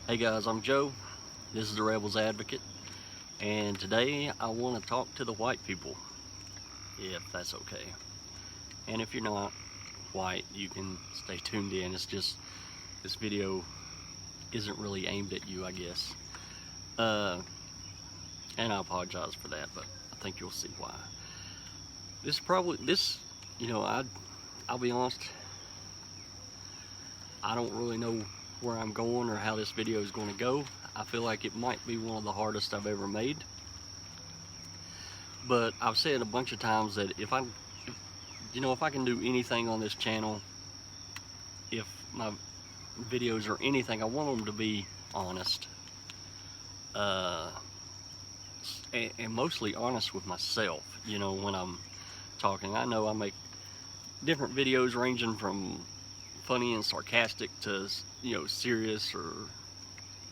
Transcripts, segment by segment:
Hey guys, I'm Joe. This is the Rebels Advocate, and today I want to talk to the white people, if that's okay. And if you're not white, you can stay tuned in. It's just this video isn't really aimed at you, I guess. And I apologize for that, but I think you'll see why. I'll be honest, I don't really know where I'm going or how this video is going to go. I feel like it might be one of the hardest I've ever made. But I've said a bunch of times that if I can do anything on this channel, if my videos or anything, I want them to be honest. And mostly honest with myself, when I'm talking. I know I make different videos ranging from funny and sarcastic to, serious or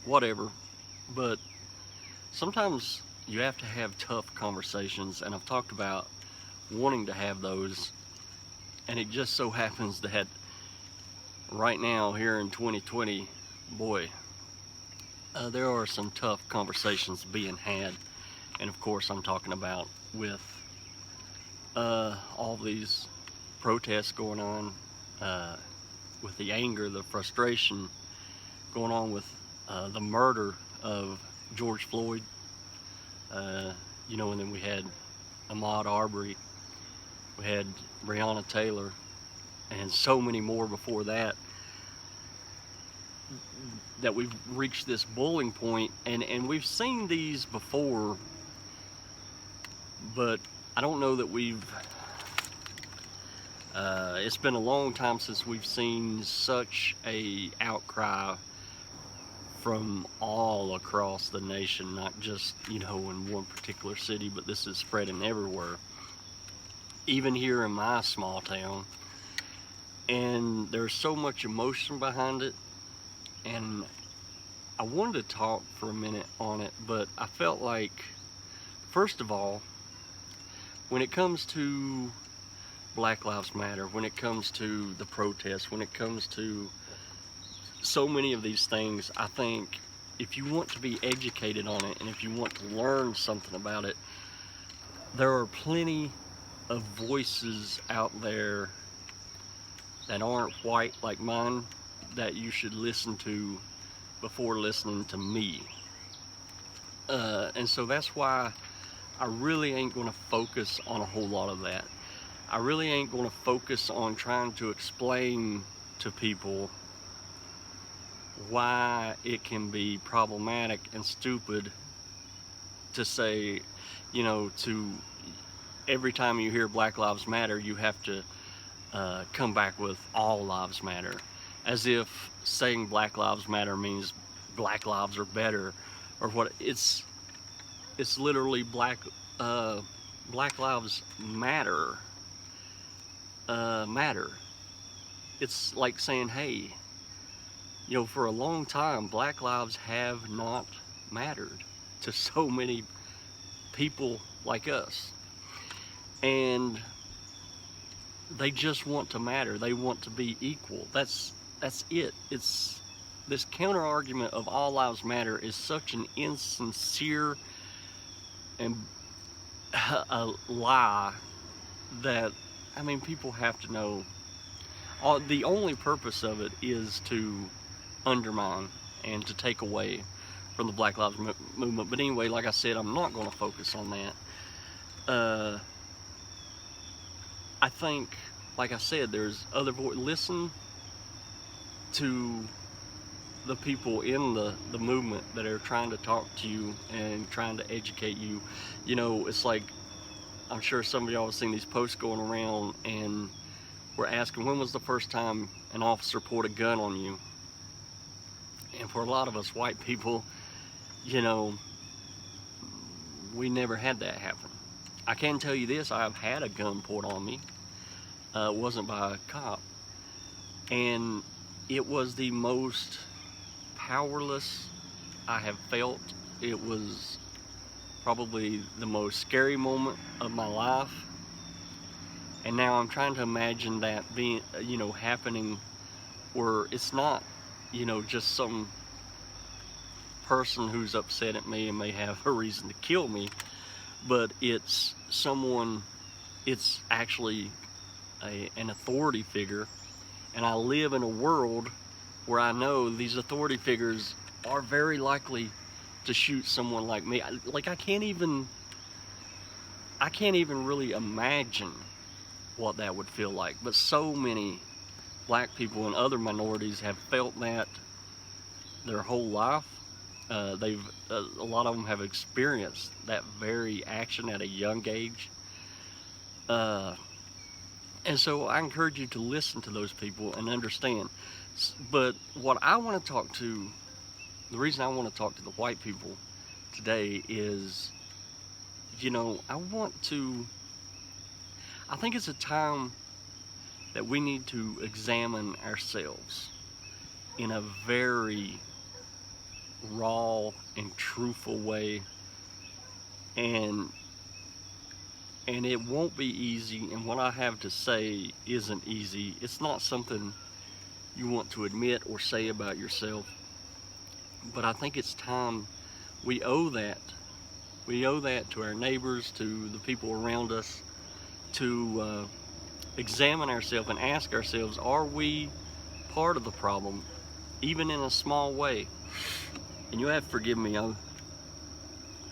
whatever. But sometimes you have to have tough conversations, and I've talked about wanting to have those. And it just so happens that right now, here in 2020, boy, there are some tough conversations being had. And of course, I'm talking about with all these protests going on, with the anger, the frustration going on with the murder of George Floyd, and then we had Ahmaud Arbery, we had Breonna Taylor, and so many more before that we've reached this boiling point, and we've seen these before, but I don't know that it's been a long time since we've seen such a outcry from all across the nation, not just, in one particular city, but this is spreading everywhere, even here in my small town. And there's so much emotion behind it, and I wanted to talk for a minute on it, but I felt like, first of all, when it comes to Black Lives Matter, when it comes to the protests, when it comes to so many of these things, I think if you want to be educated on it and if you want to learn something about it, there are plenty of voices out there that aren't white like mine that you should listen to before listening to me. And so that's why I really ain't going to focus on a whole lot of that. I really ain't going to focus on trying to explain to people why it can be problematic and stupid to say, to every time you hear Black Lives Matter, you have to come back with all lives matter, as if saying Black Lives Matter means black lives are better, or what. It's literally Black Lives Matter. Matter. It's like saying, hey, for a long time, Black lives have not mattered to so many people like us. And they just want to matter. They want to be equal. That's it. It's this counter argument of all lives matter is such an insincere and a lie that, people have to know. The only purpose of it is to undermine and to take away from the Black Lives Movement. But anyway, like I said, I'm not going to focus on that. I think, like I said, there's other voices. Listen to the people in the movement that are trying to talk to you and trying to educate you. It's like, I'm sure some of y'all have seen these posts going around, and we're asking, when was the first time an officer pulled a gun on you? And for a lot of us white people, we never had that happen. I can tell you this, I've had a gun pulled on me. It wasn't by a cop. And it was the most powerless I have felt. It was probably the most scary moment of my life. And now I'm trying to imagine that being, happening where it's not, just some person who's upset at me and may have a reason to kill me, but it's someone, it's actually an authority figure, and I live in a world where I know these authority figures are very likely to shoot someone like me. Like, I can't even really imagine what that would feel like, but so many black people and other minorities have felt that their whole life. A lot of them have experienced that very action at a young age. And so I encourage you to listen to those people and understand. But what I want to talk to, the reason I want to talk to the white people today is, you know, I think it's a time that we need to examine ourselves in a very raw and truthful way, and it won't be easy, and what I have to say isn't easy. It's not something you want to admit or say about yourself, but I think it's time we owe that. We owe that to our neighbors, to the people around us, to examine ourselves and ask ourselves, are we part of the problem, even in a small way? And you have to forgive me,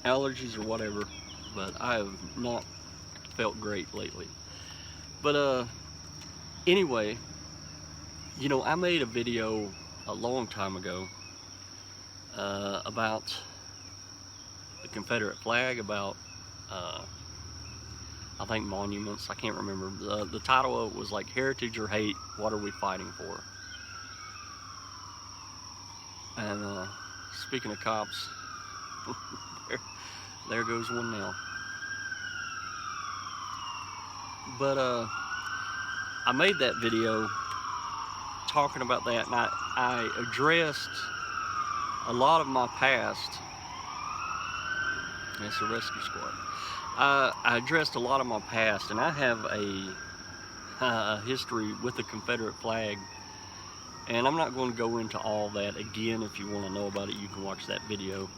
allergies or whatever, but I have not felt great lately. But anyway, you know, I made a video a long time ago about the Confederate flag, about I think monuments, I can't remember. The title of it was like Heritage or Hate, What Are We Fighting For? And speaking of cops, there goes one now. But I made that video talking about that, and I addressed a lot of my past. It's a rescue squad. I addressed a lot of my past, and I have a history with the Confederate flag, and I'm not going to go into all that again. If you want to know about it, you can watch that video.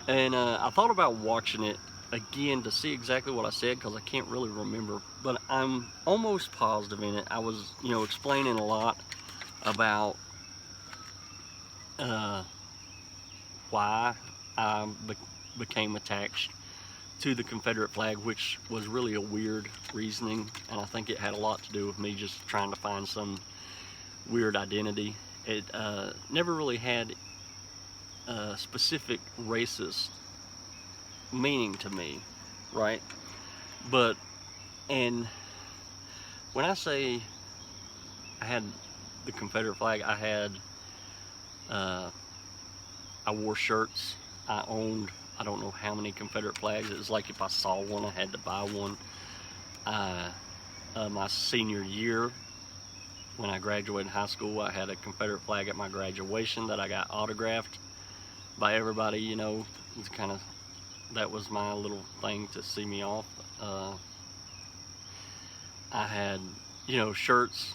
And I thought about watching it again to see exactly what I said, because I can't really remember, but I'm almost positive in it. I was, you know, explaining a lot about why I became attached to the Confederate flag, which was really a weird reasoning, and I think it had a lot to do with me just trying to find some weird identity. It never really had a specific racist meaning to me, right? But, and when I say I had the Confederate flag, I wore shirts, I owned, I don't know how many Confederate flags. It was like if I saw one, I had to buy one. My senior year, when I graduated high school, I had a Confederate flag at my graduation that I got autographed by everybody. You know, it's kind of, that was my little thing to see me off. I had, you know, shirts,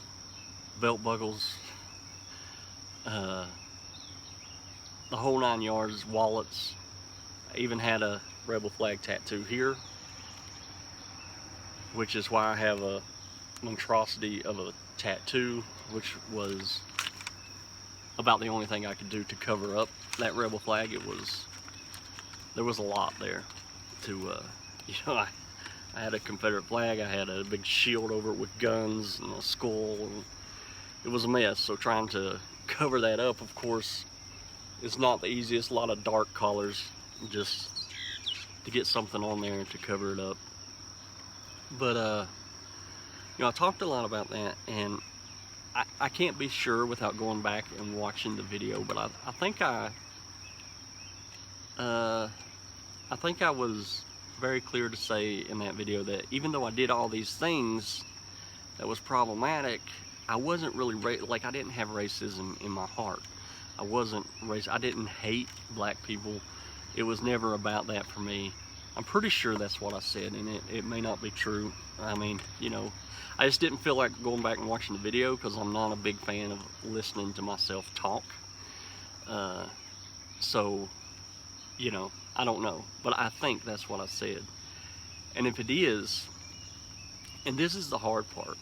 belt buckles, the whole 9 yards, wallets. I even had a rebel flag tattoo here, which is why I have a monstrosity of a tattoo, which was about the only thing I could do to cover up that rebel flag. There was a lot there to, you know, I had a Confederate flag, I had a big shield over it with guns and a skull, and it was a mess. So trying to cover that up, of course, is not the easiest. A lot of dark colors just to get something on there and to cover it up. But you know, I talked a lot about that, and I can't be sure without going back and watching the video, but I think I was very clear to say in that video that even though I did all these things that was problematic, I wasn't really like, I didn't have racism in my heart. I wasn't I didn't hate black people. It was never about that for me. I'm pretty sure that's what I said, and it may not be true. I mean, you know, I just didn't feel like going back and watching the video, because I'm not a big fan of listening to myself talk. So, I don't know, but I think that's what I said. And if it is, and this is the hard part,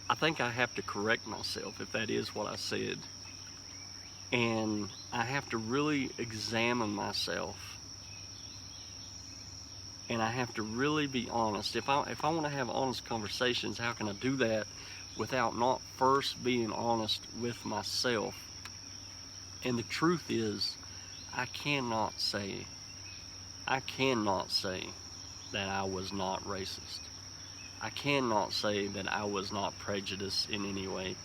I think I have to correct myself if that is what I said. And I have to really examine myself. And I have to really be honest. If I want to have honest conversations, how can I do that without not first being honest with myself? And the truth is, I cannot say that I was not racist. I cannot say that I was not prejudiced in any way.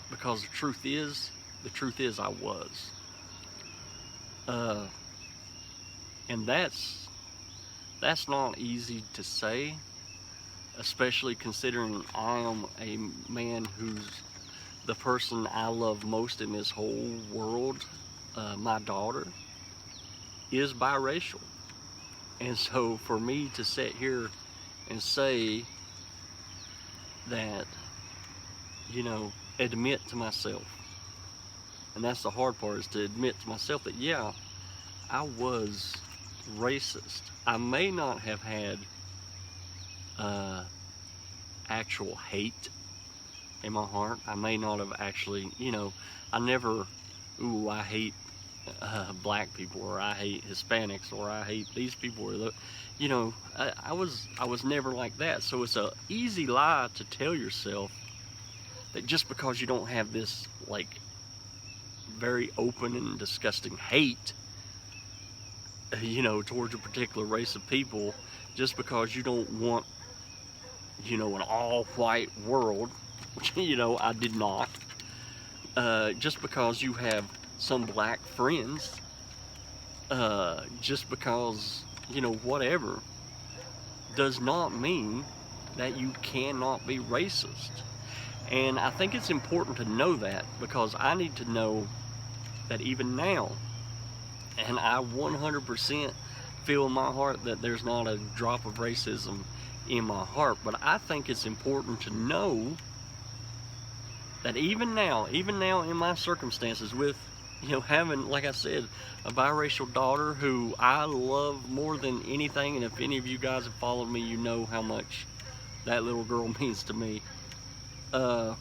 Because the truth is I was. And that's not easy to say, especially considering I am a man who's the person I love most in this whole world. My daughter is biracial. And so for me to sit here and say that, admit to myself, and that's the hard part, is to admit to myself that, yeah, I was racist. I may not have had actual hate in my heart. I may not have actually, I never, I hate black people, or I hate Hispanics, or I hate these people, or I was never like that. So it's a easy lie to tell yourself that just because you don't have this like very open and disgusting hate, towards a particular race of people, just because you don't want, an all-white world, which, I did not, just because you have some black friends, just because, whatever, does not mean that you cannot be racist. And I think it's important to know that, because I need to know that even now, and I 100% feel in my heart that there's not a drop of racism in my heart, but I think it's important to know that even now in my circumstances, with, having, like I said, a biracial daughter who I love more than anything, and if any of you guys have followed me, you know how much that little girl means to me. I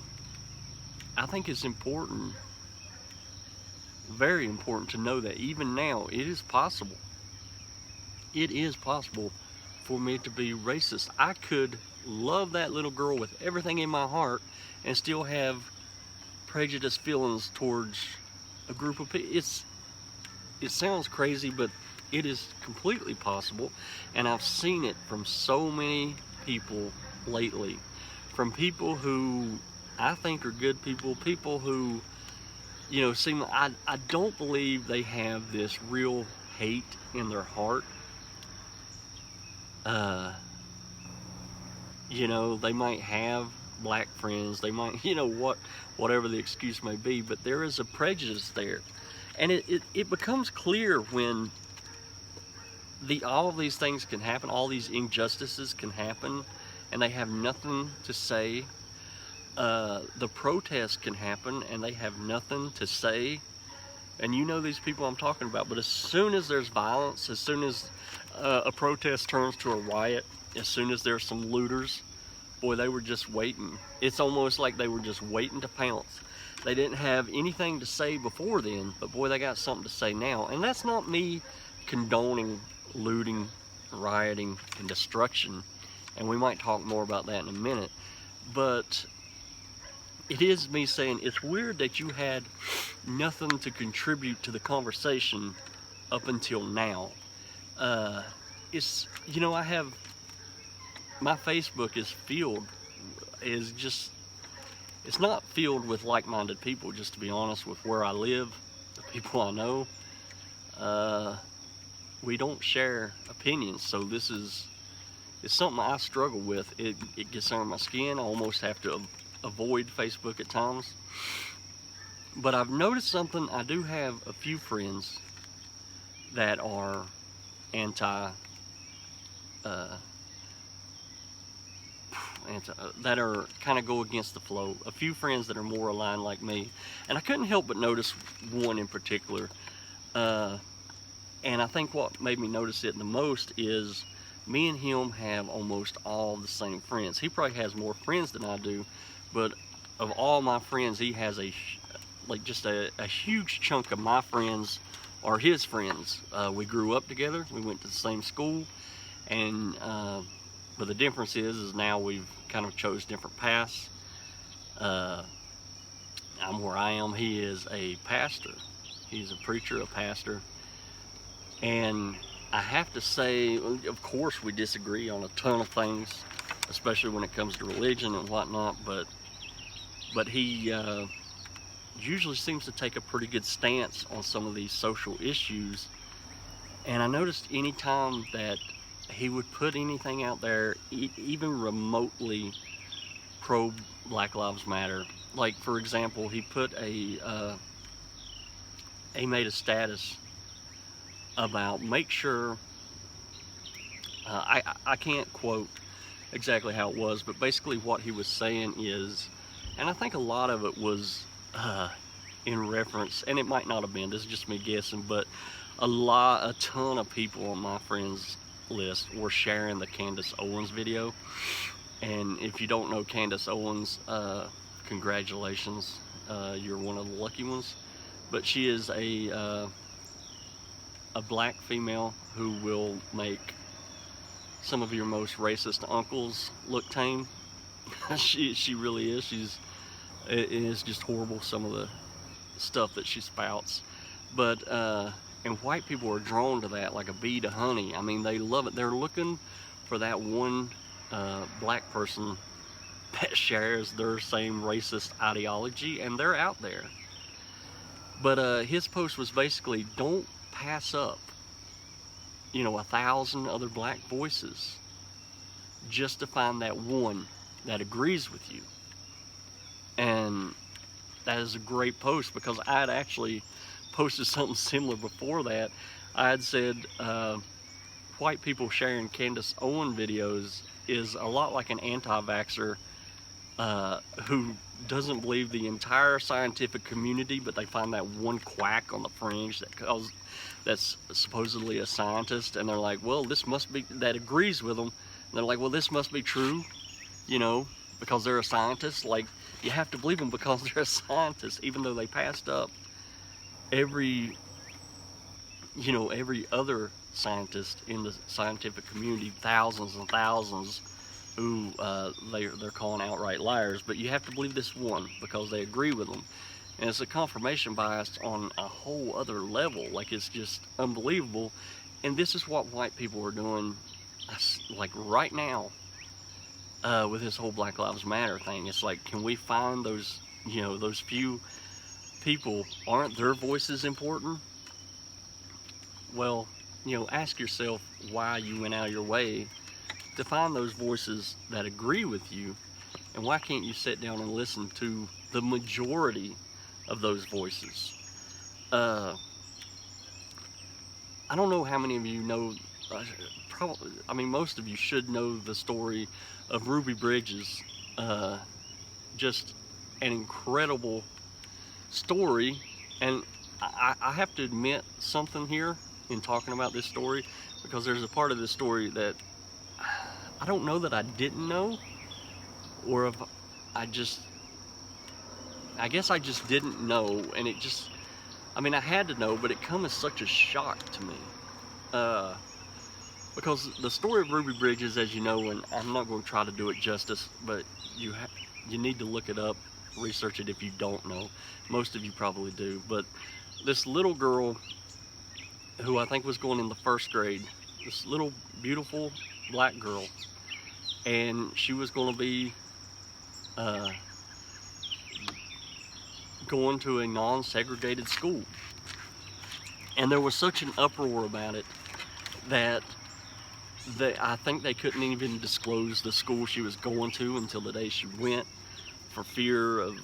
think it's important, very important, to know that even now it is possible for me to be racist. I could love that little girl with everything in my heart and still have prejudiced feelings towards a group of people. It sounds crazy, but it is completely possible, and I've seen it from so many people lately, from people who I think are good people who, seem, I don't believe they have this real hate in their heart. They might have black friends, they might, whatever the excuse may be, but there is a prejudice there. And it becomes clear when all of these things can happen, all these injustices can happen, and they have nothing to say. The protests can happen and they have nothing to say. And these people I'm talking about. But as soon as there's violence, as soon as a protest turns to a riot, as soon as there's some looters, boy, they were just waiting. It's almost like they were just waiting to pounce. They didn't have anything to say before then, but boy, they got something to say now. And that's not me condoning looting, rioting, and destruction. And we might talk more about that in a minute. But it is me saying it's weird that you had nothing to contribute to the conversation up until now. It's, I have, my Facebook it's not filled with like-minded people, just to be honest, with where I live, the people I know. We don't share opinions, so it's something I struggle with. It gets under my skin. I almost have to avoid Facebook at times. But I've noticed something. I do have a few friends that are that are kind of go against the flow. A few friends that are more aligned like me, and I couldn't help but notice one in particular. And I think what made me notice it the most is me and him have almost all the same friends. He probably has more friends than I do, but of all my friends, he has just a huge chunk of my friends are his friends. We grew up together, we went to the same school, and but the difference is now we've kind of chose different paths. I'm where I am. He is a pastor. He's a preacher, a pastor. And I have to say, of course, we disagree on a ton of things, especially when it comes to religion and whatnot, but he usually seems to take a pretty good stance on some of these social issues. And I noticed anytime that he would put anything out there, even remotely pro Black Lives Matter, like for example, he put he made a status about make sure, I can't quote exactly how it was, but basically what he was saying is, and I think a lot of it was in reference, and it might not have been, this is just me guessing, but a ton of people on my friends list were sharing the Candace Owens video. And if you don't know Candace Owens, congratulations, you're one of the lucky ones. But she is a black female who will make some of your most racist uncles look tame. she really is. It is just horrible, some of the stuff that she spouts. But and white people are drawn to that like a bee to honey. I mean, they love it. They're looking for that one black person that shares their same racist ideology, and they're out there. But his post was basically, don't pass up 1,000 other black voices just to find that one that agrees with you. And that is a great post, because I had actually posted something similar before that. I had said white people sharing Candace Owens videos is a lot like an anti-vaxxer who doesn't believe the entire scientific community, but they find that one quack on the fringe that's supposedly a scientist, and they're like, well, this must be, that agrees with them. And they're like, well, this must be true, because they're a scientist. Like, you have to believe them because they're a scientist, even though they passed up every other scientist in the scientific community, thousands and thousands, who they're calling outright liars. But you have to believe this one because they agree with them. And it's a confirmation bias on a whole other level. Like, it's just unbelievable. And this is what white people are doing, like right now, with this whole Black Lives Matter thing. It's like, can we find those few people? Aren't their voices important? Well, ask yourself why you went out of your way to find those voices that agree with you, and why can't you sit down and listen to the majority of those voices? I don't know how many of you know, probably, most of you should know the story of Ruby Bridges. Just an incredible story, and I have to admit something here in talking about this story, because there's a part of this story that I don't know that I didn't know, or if I guess I just didn't know, and it just, I had to know, but it come as such a shock to me. Because the story of Ruby Bridges, as you know, and I'm not going to try to do it justice, but you need to look it up, research it if you don't know. Most of you probably do. But this little girl, who I think was going in the 1st grade, this little beautiful black girl, and she was going to be going to a non-segregated school. And there was such an uproar about it that I think they couldn't even disclose the school she was going to until the day she went, for fear of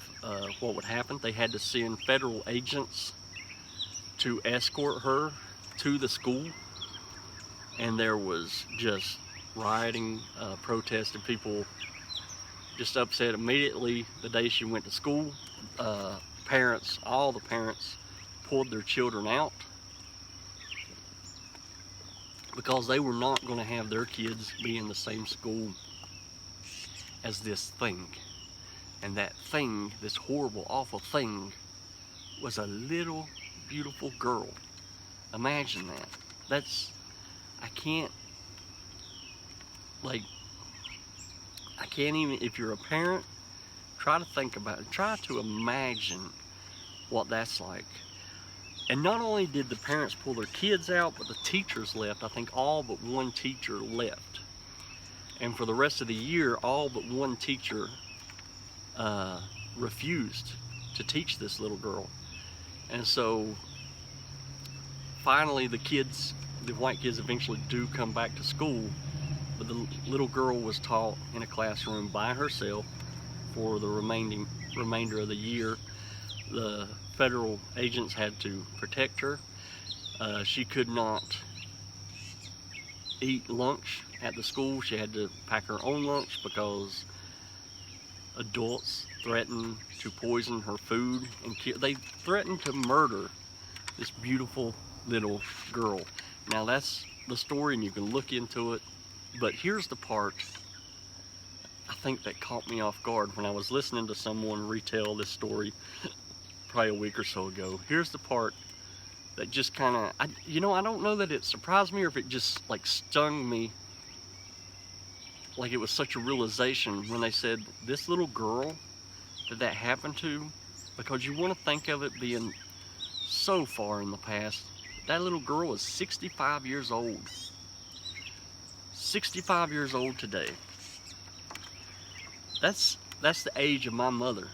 what would happen. They had to send federal agents to escort her to the school, and there was just rioting, protesting, people just upset immediately the day she went to school. All the parents pulled their children out because they were not going to have their kids be in the same school as this thing. And that thing, this horrible, awful thing, was a little beautiful girl. Imagine that. I can't even, if you're a parent, try to think about it. Try to imagine what that's like. And not only did the parents pull their kids out, but the teachers left. I think all but one teacher left. And for the rest of the year, all but one teacher refused to teach this little girl. And so finally the white kids eventually do come back to school, but the little girl was taught in a classroom by herself for the remainder of the year. The federal agents had to protect her. She could not eat lunch at the school. She had to pack her own lunch because adults threatened to poison her food and they threatened to murder this beautiful little girl. Now that's the story and you can look into it, but here's the part I think that caught me off guard when I was listening to someone retell this story probably a week or so ago. Here's the part that just kind of, I don't know that it surprised me or if it just like stung me, like it was such a realization when they said this little girl that happened to, because you want to think of it being so far in the past. That little girl is 65 years old. 65 years old today. That's the age of my mother.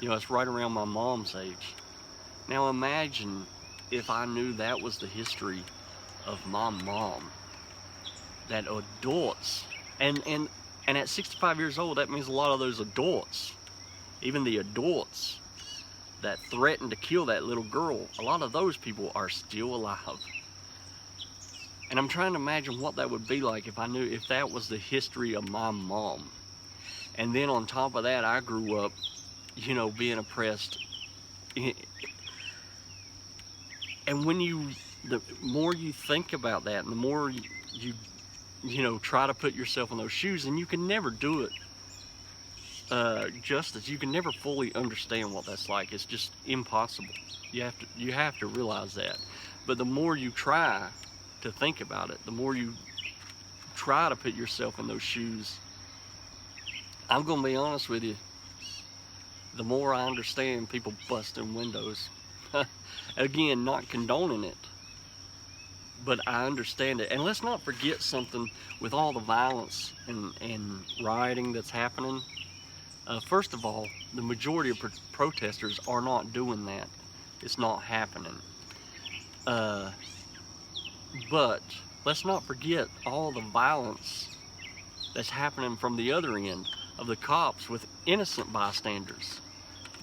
It's right around my mom's age. Now imagine if I knew that was the history of my mom. That adults, and at 65 years old, that means a lot of those adults, even the adults that threatened to kill that little girl, a lot of those people are still alive. And I'm trying to imagine what that would be like if I knew, if that was the history of my mom. And then on top of that, I grew up, being oppressed. And the more you think about that, and the more you try to put yourself in those shoes, and you can never do it justice. You can never fully understand what that's like. It's just impossible. You have to realize that. But the more you try to think about it, the more you try to put yourself in those shoes, I'm gonna be honest with you, the more I understand people busting windows. Again, not condoning it, but I understand it. And let's not forget something with all the violence and rioting that's happening. First of all, the majority of protesters are not doing that. It's not happening. But let's not forget all the violence that's happening from the other end of the cops with innocent bystanders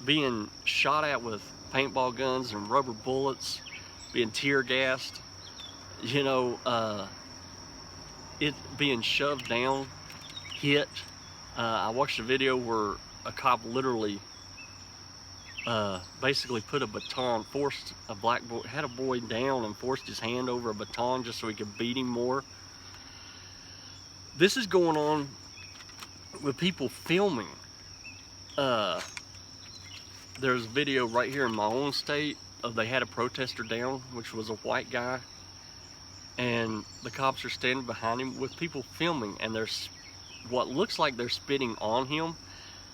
being shot at with paintball guns and rubber bullets, being tear gassed, it being shoved down, hit. I watched a video where a cop literally basically put a baton, forced a black boy, had a boy down and forced his hand over a baton just so he could beat him more. This is going on with people filming. There's a video right here in my own state of they had a protester down, which was a white guy, and the cops are standing behind him with people filming, and there's what looks like they're spitting on him.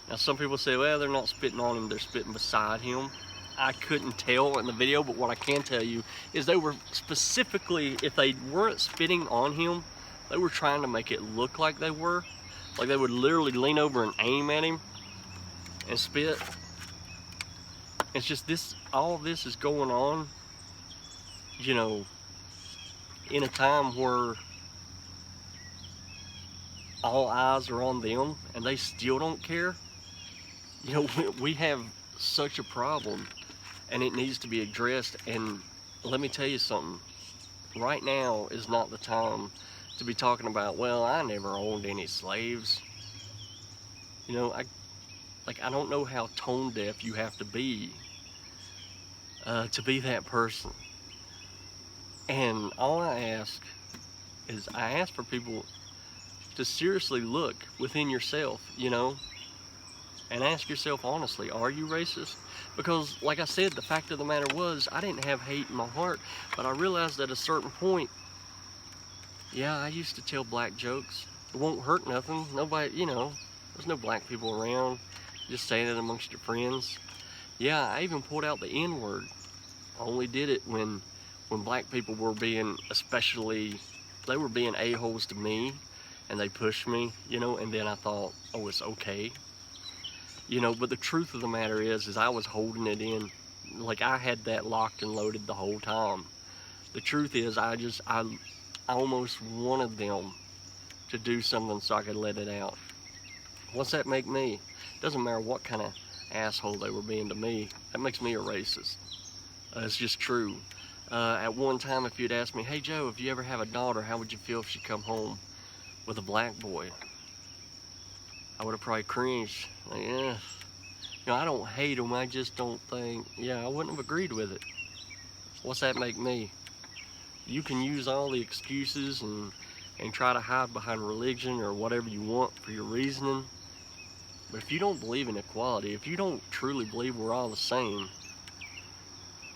Now some people say, well, they're not spitting on him, they're spitting beside him. I couldn't tell in the video, but what I can tell you is they were specifically, if they weren't spitting on him, they were trying to make it look like they were. Like they would literally lean over and aim at him and spit. It's just this, all of this is going on, in a time where all eyes are on them and they still don't care. We have such a problem and it needs to be addressed. And let me tell you something, right now is not the time to be talking about, well, I never owned any slaves. You know, I don't know how tone deaf you have to be that person. And all I ask for people to seriously look within yourself, you know, and ask yourself honestly, are you racist? Because like I said, the fact of the matter was, I didn't have hate in my heart, but I realized at a certain point, yeah, I used to tell black jokes. It won't hurt nothing. Nobody, you know, there's no black people around. Just saying it amongst your friends. Yeah, I even pulled out the N-word. I only did it when black people were being they were being a-holes to me, and they pushed me, you know, and then I thought, oh, it's okay. You know, but the truth of the matter is I was holding it in. Like, I had that locked and loaded the whole time. The truth is, I almost wanted them to do something so I could let it out. What's that make me? Doesn't matter what kind of asshole they were being to me. That makes me a racist. It's just true. At one time, if you'd asked me, hey Joe, if you ever have a daughter, how would you feel if she come home with a black boy? I would have probably cringed. Like, yeah. You know, I don't hate them, I just don't think, yeah, I wouldn't have agreed with it. What's that make me? You can use all the excuses and try to hide behind religion or whatever you want for your reasoning. But if you don't believe in equality, if you don't truly believe we're all the same,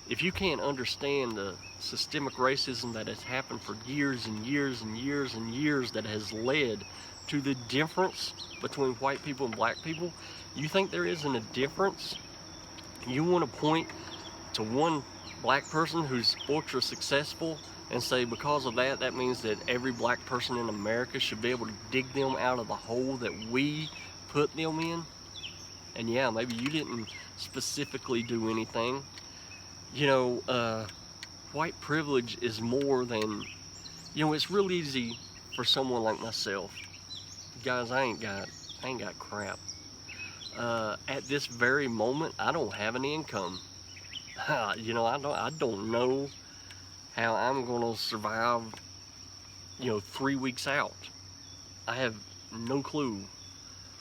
if you can't understand the systemic racism that has happened for years and years and years and years that has led to the difference between white people and black people, you think there isn't a difference? You want to point to one black person who's ultra successful and say because of that, that means that every black person in America should be able to dig them out of the hole that we put them in? And yeah, maybe you didn't specifically do anything. You know, white privilege is more than, you know, it's real easy for someone like myself. Guys, I ain't got crap. At this very moment, I don't have an income. You know, I don't know how I'm gonna survive, you know, 3 weeks out. I have no clue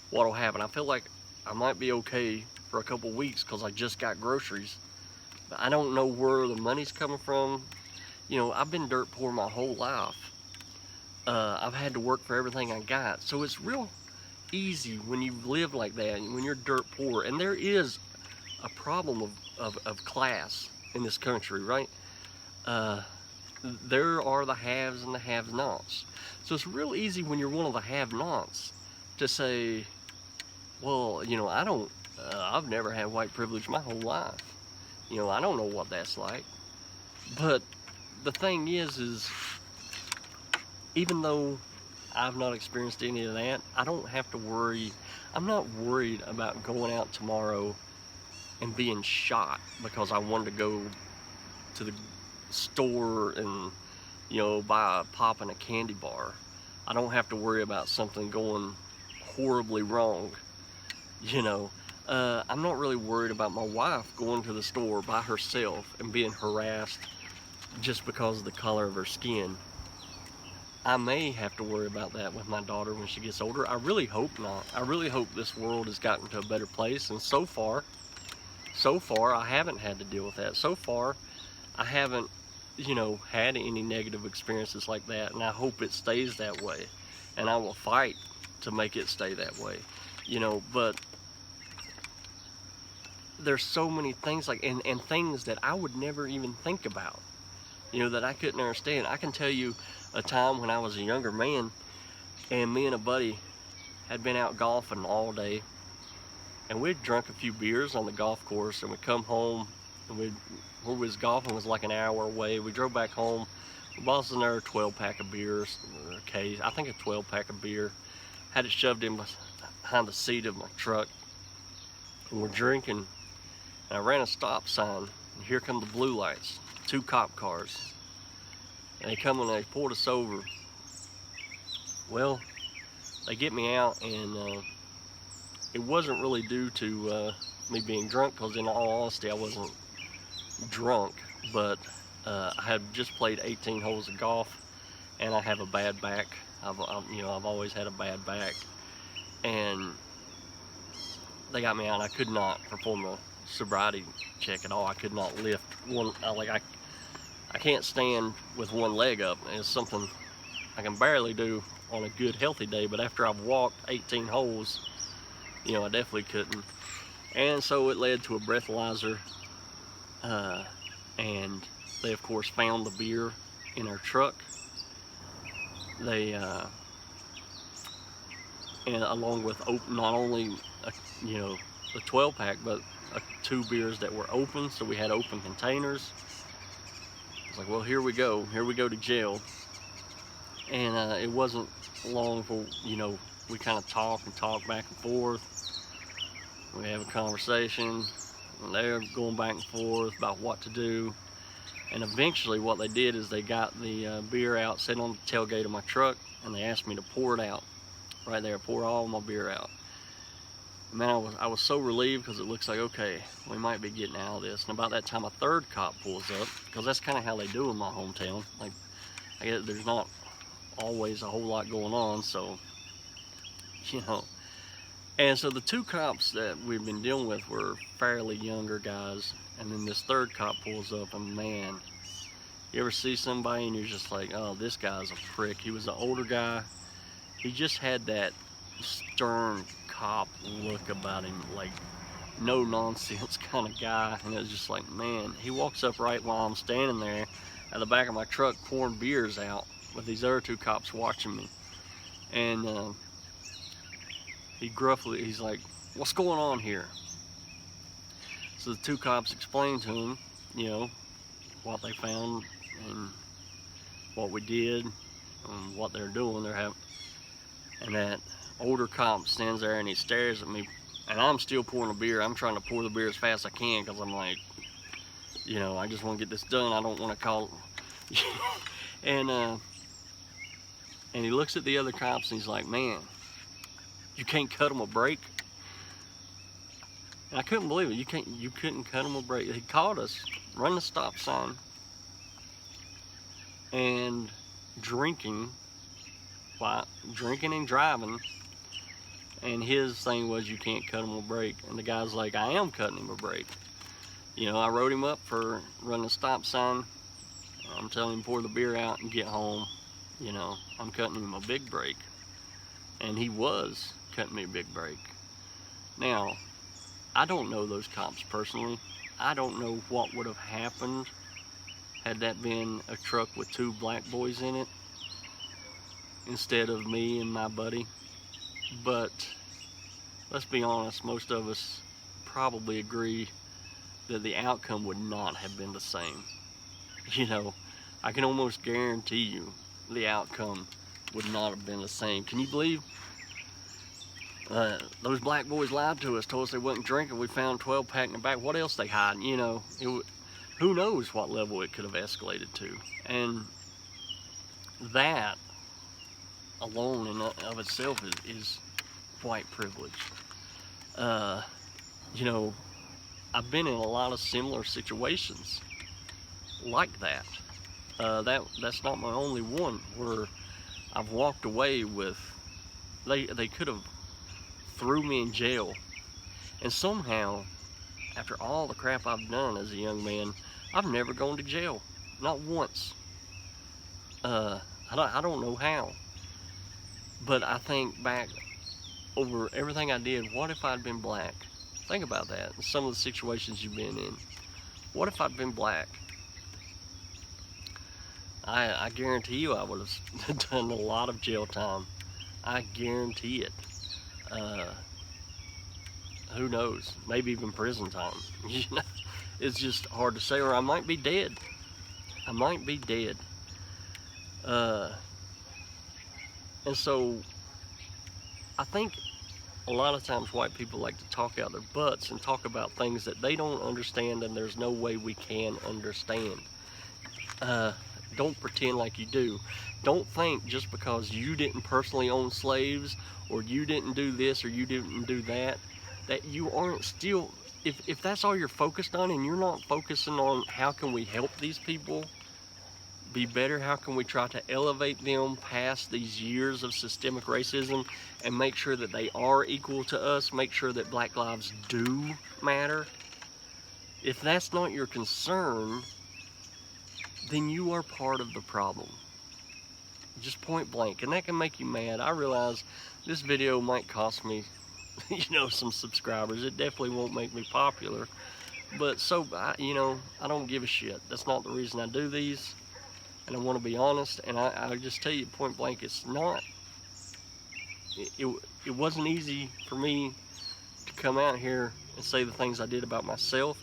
what'll happen. I feel like I might be okay for a couple weeks because I just got groceries. But I don't know where the money's coming from. You know, I've been dirt poor my whole life. I've had to work for everything I got. So it's real easy when you live like that, when you're dirt poor. And there is a problem of class in this country, right? There are the haves and the have-nots. So it's real easy when you're one of the have-nots to say, well, you know, I've never had white privilege my whole life. You know, I don't know what that's like. But the thing is even though I've not experienced any of that, I don't have to worry. I'm not worried about going out tomorrow and being shot because I wanted to go to the store and, you know, buy a pop and a candy bar. I don't have to worry about something going horribly wrong, you know. I'm not really worried about my wife going to the store by herself and being harassed just because of the color of her skin. I may have to worry about that with my daughter when she gets older. I really hope not. I really hope this world has gotten to a better place, and so far I haven't had to deal with that. So far I haven't, you know, had any negative experiences like that, and I hope it stays that way, and I will fight to make it stay that way, you know. But there's so many things like and things that I would never even think about, you know, that I couldn't understand. I can tell you a time when I was a younger man and me and a buddy had been out golfing all day, and we'd drunk a few beers on the golf course, and we'd come home, and where we was golfing was like an hour away. We drove back home. We bought us another 12-pack of beers, or a case, I think a 12-pack of beer, had it shoved in behind the seat of my truck, and we're drinking. And I ran a stop sign, and here come the blue lights, 2 cop cars. And they come and they pulled us over. Well, they get me out, and it wasn't really due to me being drunk, because in all honesty, I wasn't drunk, but I had just played 18 holes of golf, and I have a bad back. I've always had a bad back, and they got me out. I could not perform a sobriety check at all. I could not lift one. I can't stand with one leg up. It's something I can barely do on a good healthy day. But after I've walked 18 holes, I definitely couldn't. And so it led to a breathalyzer, and they of course found the beer in our truck. They and along with not only the 12 pack, but 2 beers that were open, so we had open containers. It's like, well, here we go to jail. And it wasn't long for we kind of talk back and forth. We have a conversation, and they're going back and forth about what to do. And eventually what they did is they got the beer out, set on the tailgate of my truck, and they asked me to pour it out right there, pour all my beer out. And man, I was so relieved, because it looks like, okay, we might be getting out of this. And about that time, a third cop pulls up, because that's kind of how they do in my hometown. Like, I guess there's not always a whole lot going on, so, And so the 2 cops that we've been dealing with were fairly younger guys, and then this third cop pulls up, and man, you ever see somebody and you're just like, oh, this guy's a prick. He was an older guy. He just had that stern cop look about him, like no nonsense kind of guy. And it was just like, man, he walks up right while I'm standing there at the back of my truck pouring beers out with these other 2 cops watching me. And he's like, what's going on here? So the 2 cops explained to him, what they found and what we did and what they're doing. And that older cop stands there and he stares at me, and I'm still pouring a beer. I'm trying to pour the beer as fast as I can, because I'm like, I just want to get this done. I don't want to call. And he looks at the other cops and he's like, man, you can't cut them a break. And I couldn't believe it. You couldn't cut them a break. He caught us running a stop sign and drinking and driving, and his thing was, you can't cut him a break. And the guy's like, I am cutting him a break. I wrote him up for running a stop sign. I'm telling him to pour the beer out and get home. I'm cutting him a big break. And he was cutting me a big break. Now, I don't know those cops personally. I don't know what would have happened had that been a truck with 2 black boys in it instead of me and my buddy. But let's be honest, most of us probably agree that the outcome would not have been the same. I can almost guarantee you the outcome would not have been the same. Can you believe those black boys lied to us, told us they wasn't drinking? We found 12 pack in the back. What else they hiding? Who knows what level it could have escalated to. And that alone in of itself is white privilege. I've been in a lot of similar situations like that. That's not my only one where I've walked away with, they could have threw me in jail, and somehow, after all the crap I've done as a young man, I've never gone to jail, not once. I don't know how. But I think back over everything I did. What if I'd been black? Think about that. Some of the situations you've been in. What if I'd been black? I guarantee you I would have done a lot of jail time. I guarantee it. Who knows? Maybe even prison time. It's just hard to say. Or I might be dead. I might be dead. And so I think a lot of times white people like to talk out their butts and talk about things that they don't understand, and there's no way we can understand. Don't pretend like you do. Don't think just because you didn't personally own slaves, or you didn't do this or you didn't do that, that you aren't still, if that's all you're focused on and you're not focusing on how can we help these people, be better? How can we try to elevate them past these years of systemic racism and make sure that they are equal to us, make sure that black lives do matter? If that's not your concern, then you are part of the problem. Just point blank. And that can make you mad. I realize this video might cost me, some subscribers. It definitely won't make me popular. But I don't give a shit. That's not the reason I do these. And I want to be honest. And I just tell you point blank, it's not. It wasn't easy for me to come out here and say the things I did about myself.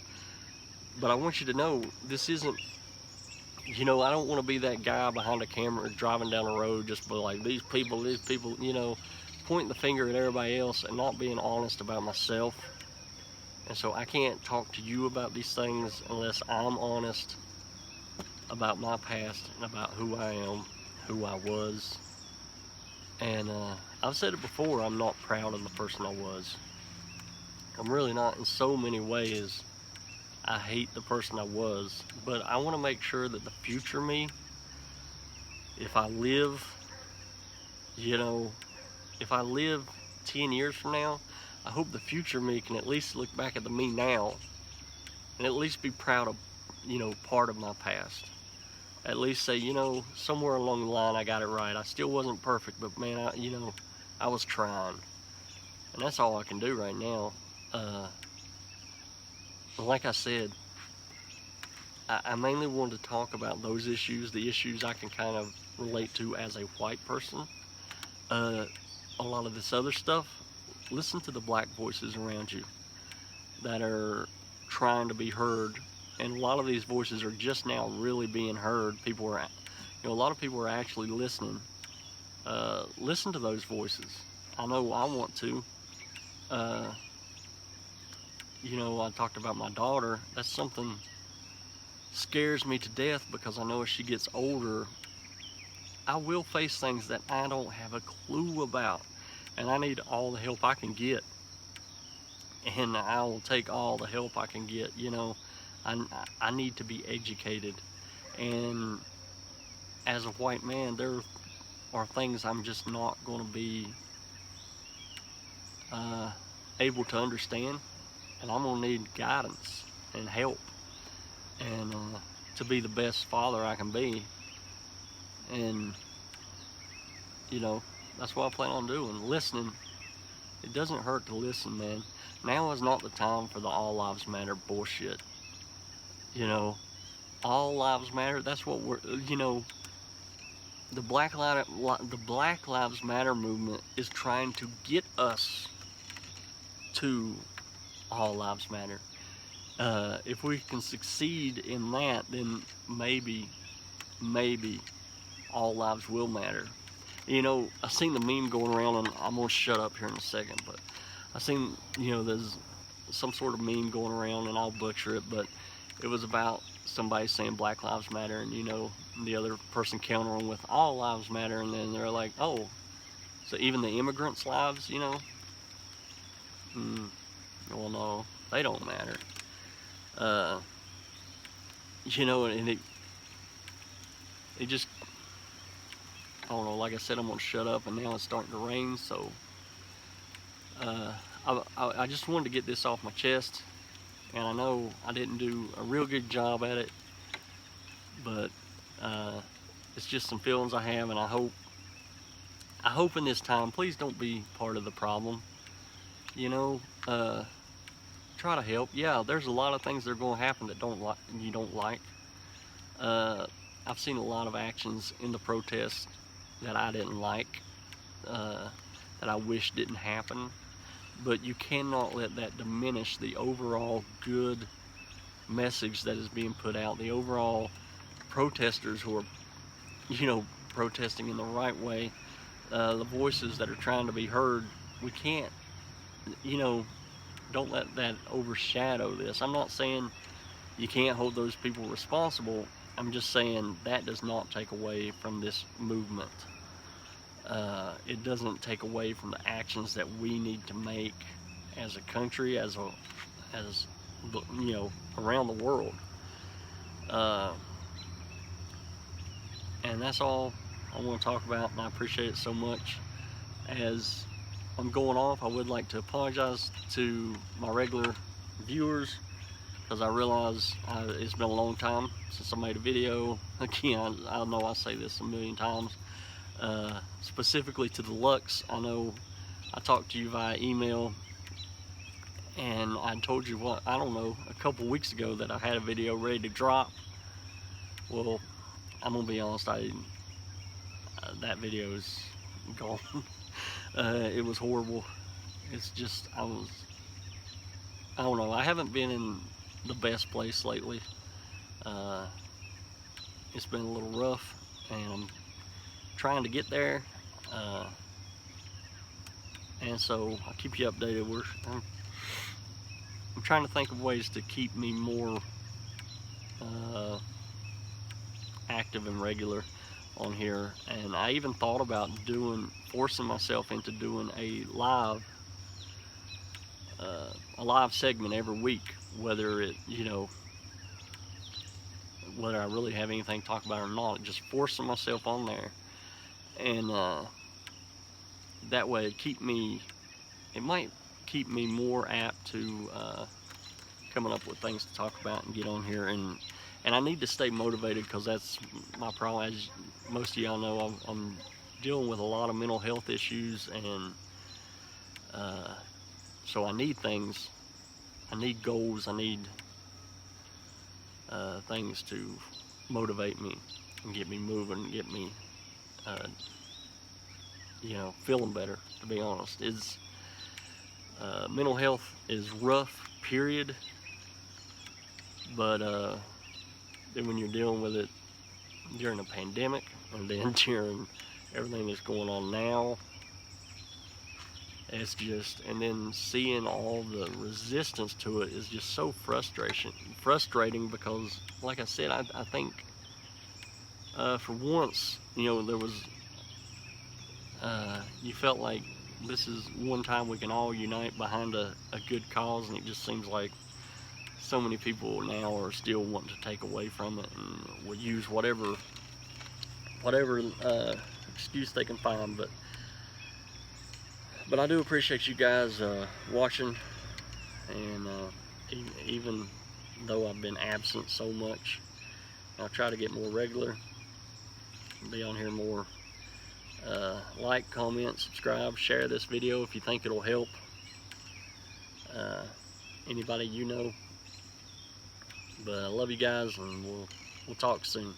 But I want you to know, this isn't, I don't want to be that guy behind a camera driving down the road just be like, these people, pointing the finger at everybody else and not being honest about myself. And so I can't talk to you about these things unless I'm honest about my past and about who I am, who I was. And I've said it before, I'm not proud of the person I was. I'm really not. In so many ways, I hate the person I was. But I want to make sure that the future me, if I live, if I live 10 years from now, I hope the future me can at least look back at the me now and at least be proud of, part of my past. At least say, somewhere along the line I got it right. I still wasn't perfect, but man, I was trying. And that's all I can do right now. Like I said, I mainly wanted to talk about those issues, the issues I can kind of relate to as a white person. A lot of this other stuff, listen to the black voices around you that are trying to be heard. And a lot of these voices are just now really being heard. A lot of people are actually listening. Listen to those voices. I know I want to. I talked about my daughter. That's something scares me to death because I know as she gets older, I will face things that I don't have a clue about. And I need all the help I can get. And I will take all the help I can get, I need to be educated. And as a white man, there are things I'm just not going to be able to understand. And I'm going to need guidance and help. And to be the best father I can be. And, that's what I plan on doing. Listening. It doesn't hurt to listen, man. Now is not the time for the all lives matter bullshit. All lives matter. That's what we're, the Black Lives Matter movement is trying to get us to all lives matter. If we can succeed in that, then maybe all lives will matter. I seen the meme going around, and I'm gonna shut up here in a second, but I seen, there's some sort of meme going around, and I'll butcher it, but it was about somebody saying Black Lives Matter, and the other person countering with all lives matter, and then they're like, oh, so even the immigrants' lives, well, no, they don't matter. And it just, I don't know, like I said, I'm gonna shut up, and now it's starting to rain, so I just wanted to get this off my chest, and I know I didn't do a real good job at it, but it's just some feelings I have, and I hope in this time, please don't be part of the problem. Try to help. Yeah, there's a lot of things that are going to happen that you don't like. I've seen a lot of actions in the protests that I didn't like, that I wish didn't happen. But you cannot let that diminish the overall good message that is being put out, the overall protesters who are, protesting in the right way, the voices that are trying to be heard. We can't, don't let that overshadow this. I'm not saying you can't hold those people responsible. I'm just saying that does not take away from this movement. It doesn't take away from the actions that we need to make as a country, as around the world. And that's all I want to talk about, and I appreciate it so much. As I'm going off, I would like to apologize to my regular viewers, because I realize it's been a long time since I made a video. Again, I know I say this a million times. Specifically to the Lux, I know I talked to you via email, and I told you, what, I don't know, a couple weeks ago that I had a video ready to drop. Well, I'm gonna be honest, that video is gone. It was horrible. It's just, I don't know, I haven't been in the best place lately. It's been a little rough, and I'm trying to get there. And so I'll keep you updated. I'm trying to think of ways to keep me more active and regular on here, and I even thought about forcing myself into doing a live segment every week, whether whether I really have anything to talk about or not, just forcing myself on there. And that way it might keep me more apt to coming up with things to talk about and get on here. And I need to stay motivated, because that's my problem. As most of y'all know, I'm dealing with a lot of mental health issues, and so I need things. I need goals. I need things to motivate me and get me moving, and get me feeling better. To be honest, mental health is rough, period. But then when you're dealing with it during a pandemic, and then during everything that's going on now, it's just, and then seeing all the resistance to it is just so frustrating, because like I said, I think for once, there was you felt like this is one time we can all unite behind a good cause, and it just seems like so many people now are still wanting to take away from it, and will use whatever excuse they can find. But I do appreciate you guys watching, and even though I've been absent so much, I'll try to get more regular, be on here more. Like, comment, subscribe, share this video if you think it'll help anybody you know. But I love you guys, and we'll talk soon.